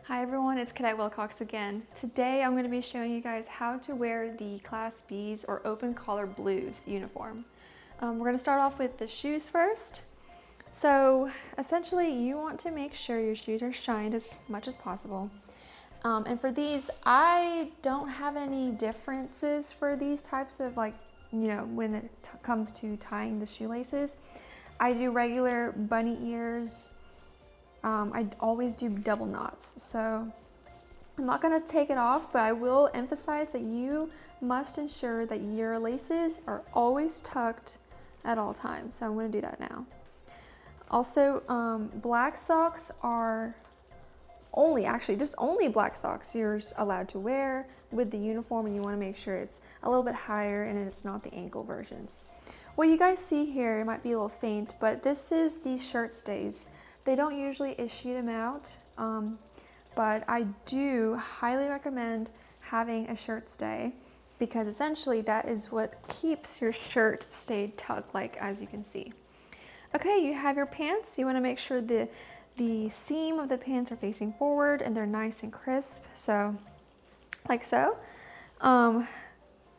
Hi everyone, it's Cadet Wilcox again. Today I'm going to be showing you guys how to wear the Class B's or open collar blues uniform. We're going to start off with the shoes first. So essentially you want to make sure your shoes are shined as much as possible. And for these, I don't have any differences for these types of when it comes to tying the shoelaces. I do regular bunny ears. I always do double knots, so I'm not going to take it off, but I will emphasize that you must ensure that your laces are always tucked at all times. So I'm going to do that now. Also, black socks are just only black socks you're allowed to wear with the uniform, and you want to make sure it's a little bit higher and it's not the ankle versions. What you guys see here, it might be a little faint, but this is the shirt stays. They don't usually issue them out, but I do highly recommend having a shirt stay because essentially that is what keeps your shirt stayed tucked, like as you can see. Okay, you have your pants. You want to make sure the seam of the pants are facing forward and they're nice and crisp, so like so.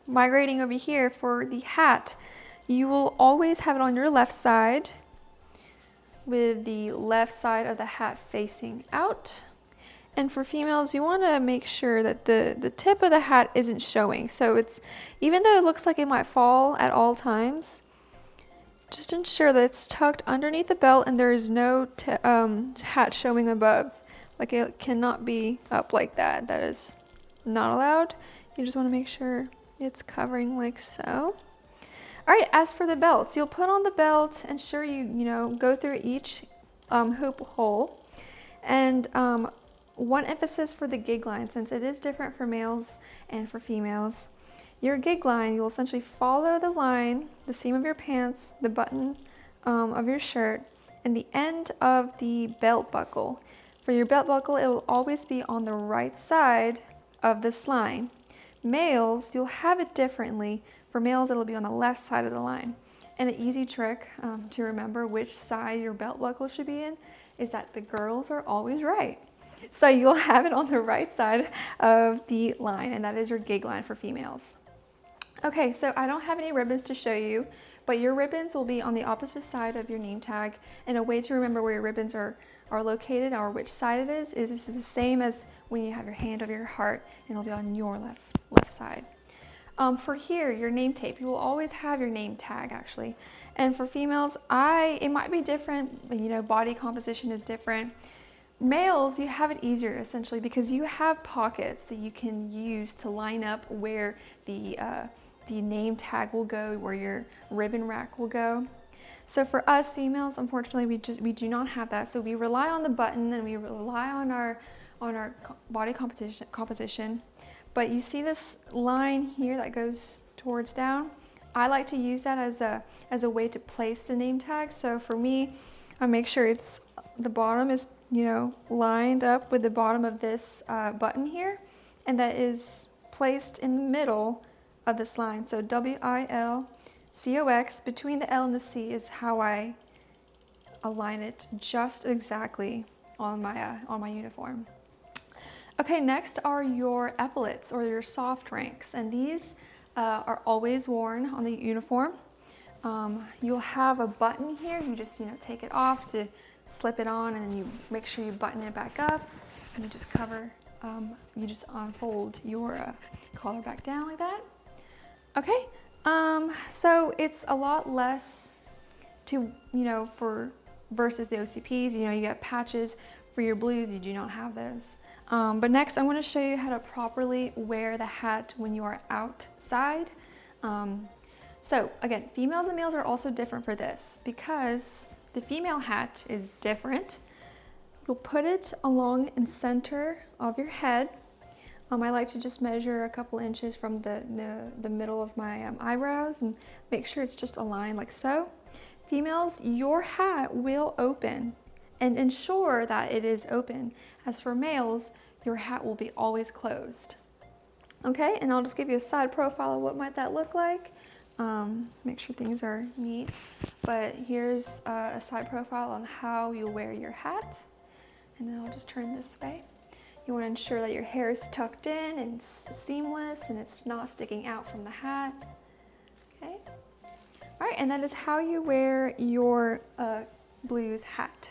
Migrating over here for the hat, you will always have it on your left side, with the left side of the hat facing out. And for females, you want to make sure that the tip of the hat isn't showing. So it's, even though it looks like it might fall at all times, just ensure that it's tucked underneath the belt and there is no hat showing above. Like, it cannot be up like that. That is not allowed. You just want to make sure it's covering like so. All right, as for the belts, you'll put on the belt, ensure you go through each hoop hole. And one emphasis for the gig line, since it is different for males and for females, your gig line, you'll essentially follow the line, the seam of your pants, the button of your shirt, and the end of the belt buckle. For your belt buckle, it will always be on the right side of this line. Males, you'll have it differently. For males, it'll be on the left side of the line. And an easy trick to remember which side your belt buckle should be in is that the girls are always right. So you'll have it on the right side of the line, and that is your gig line for females. Okay, so I don't have any ribbons to show you, but your ribbons will be on the opposite side of your name tag. And a way to remember where your ribbons are located, or which side it is the same as when you have your hand over your heart, and it'll be on your left side. For here, your name tape, you will always have your name tag actually. And for females, it might be different, body composition is different. Males, you have it easier essentially because you have pockets that you can use to line up where the name tag will go, where your ribbon rack will go. So for us females, unfortunately, we do not have that. So we rely on the button and we rely on our body composition. But you see this line here that goes towards down? I like to use that as a way to place the name tag. So for me, I make sure the bottom is lined up with the bottom of this button here, and that is placed in the middle of this line. So WILCOX, between the L and the C is how I align it just exactly on my uniform. Okay, next are your epaulets or your soft ranks, and these are always worn on the uniform. You'll have a button here. You just take it off to slip it on, and then you make sure you button it back up, and you just cover. You just unfold your collar back down like that. Okay, so it's a lot less to versus the OCPs. You got patches for your blues. You do not have those. But next, I'm going to show you how to properly wear the hat when you are outside. So again, females and males are also different for this because the female hat is different. You'll put it along in center of your head. I like to just measure a couple inches from the middle of my eyebrows and make sure it's just aligned like so. Females, your hat will open, and ensure that it is open. As for males, your hat will be always closed. Okay, and I'll just give you a side profile of what might that look like. Make sure things are neat. But here's a side profile on how you'll wear your hat. And then I'll just turn this way. You want to ensure that your hair is tucked in and seamless and it's not sticking out from the hat. Okay. All right, and that is how you wear your blues hat.